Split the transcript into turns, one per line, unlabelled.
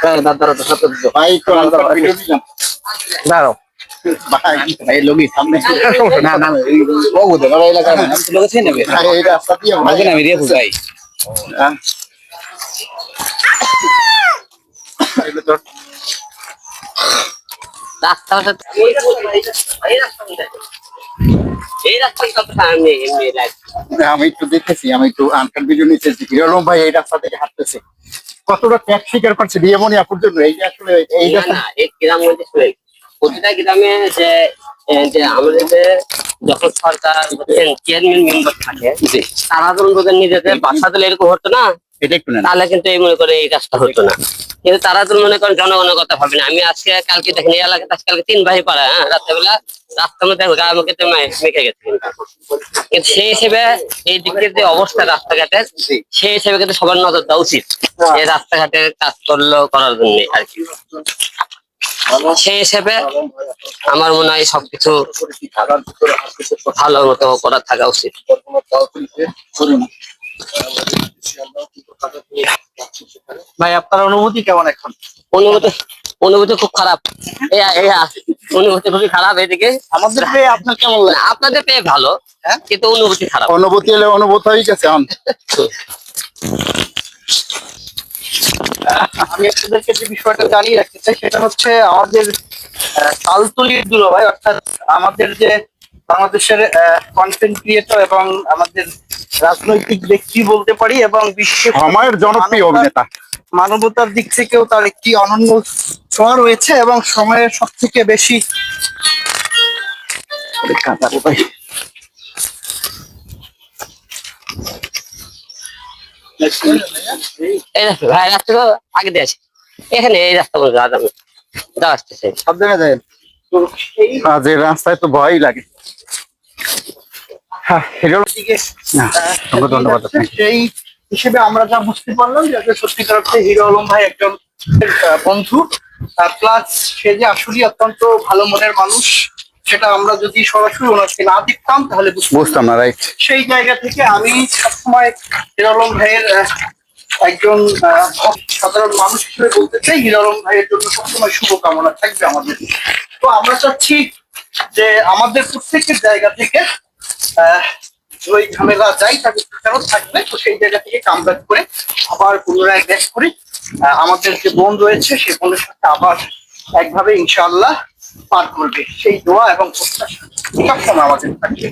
দাঁড়াও তো সত্য
ভাই একটু আলাদা ভিডিও দিলাম।
দাঁড়াও
ভাই ভাই লোকই সামনে
না না ও বুঝে বাবা এলাকার মানে আমি তো লোকে চিনি নেবে
ভাই এই রাস্তা দিয়ে ভাই
আগে আমি রিয়ে বুঝাই
হ্যাঁ। এগুলো তো
রাস্তা এই রাস্তা কত সামনে এমনি
আমি একটু দেখেছি, আমি একটু আনকার ভিডিও নিতেছি। হিরোলম ভাই এই রাস্তা থেকে হাঁটতেছে, কতটা ত্যাগ স্বীকার করছে রিয়ামনি আপুর জন্য। এই যে আসলে এই
না না এই গ্রাম মধ্যে প্রতিটা গ্রামে যে যে আমাদের যে যখন সরকার চেয়ারম্যান মেম্বার থাকে তারা যখন তোদের নিজেদের বাসা দিলে এরকম হতো না,
এটা একটু নেন।
তাহলে কিন্তু এই মনে করে এই কাজটা হতো না। কিন্তু তারা তো মনে করেন জনগণের কথা ভাবে না। আমি আজকে কালকে দেখেন এই এলাকাতে কালকে 3 ভাই পাড়া, হ্যাঁ, রাত্রেবেলা রাস্তার মধ্যে আমাকে মেখে গেছে। কিন্তু সেই হিসেবে এই দিকের যে অবস্থা রাস্তাঘাটের, সেই হিসেবে কিন্তু সবার নজর দেওয়া উচিত এই রাস্তাঘাটের কাজ করার জন্য আর কি। সেই হিসেবে আমার মনে হয় সবকিছু ভালো মতো করা থাকা উচিত।
ভাই আপনার অনুভূতি কেমন এখন?
অনুভূতি অনুভূতি খুব খারাপ। অনুভূতি খুবই খারাপ। এদিকে
আমাদের পেয়ে আপনার কেমন লাগে?
আপনাদের পেয়ে ভালো, কিন্তু অনুভূতি খারাপ।
অনুভূতি এলে অনুভূত হয়ে গেছে।
আমি আপনাদেরকে যে বিষয়টা জানিয়ে রাখতে চাই সেটা হচ্ছে আমাদের তালতলির দুলাভাই, অর্থাৎ আমাদের যে বাংলাদেশের কন্টেন্ট ক্রিয়েটর এবং আমাদের রাজনৈতিক ব্যক্তি বলতে পারি, এবং বিশ্বের
সময়ের জনপ্রিয় অভিনেতা,
মানবতার দিক থেকেও তার একটি অনন্য ছোঁয়া রয়েছে এবং সময়ের সব থেকে বেশি
এই রাস্তা ভাই, রাস্তা তো আগে দিয়ে আছে এখানে, এই রাস্তা বলতে আসতেছে
সাবধানে যায়। যে রাস্তায় তো ভয়ই লাগে। ধন্যবাদ।
সেই হিসেবে আমরা যা বুঝতে পারলাম যে আসলে সত্যিকার অর্থে হিরো আলম ভাই একজন বন্ধু, প্লাস সে যে আসলে অত্যন্ত ভালো মনের মানুষ, সেটা আমরা যদি সরাসরি ওনাকে না দেখতাম তাহলে
বুঝতাম না। রাইট।
সেই জায়গা থেকে আমি সবসময় হিরো আলম ভাইয়ের একজন সাধারণ মানুষ হিসেবে বলতে চাই, হিরো আলম ভাইয়ের জন্য সবসময় শুভকামনা থাকবে আমাদের। তো আমরা চাচ্ছি যে আমাদের প্রত্যেকের জায়গা থেকে ওই ঝামেলা যাই তাকে ফেরত থাকবে, তো সেই জায়গা থেকে কাম ব্যাক করে আবার পুনরায় ব্যাক করি আমাদের যে বোন রয়েছে সেই বোনের সাথে আবার একভাবে ইনশাআল্লাহ পার করবে, সেই দোয়া এবং প্রত্যাশা সবসময় আমাদের থাকবে।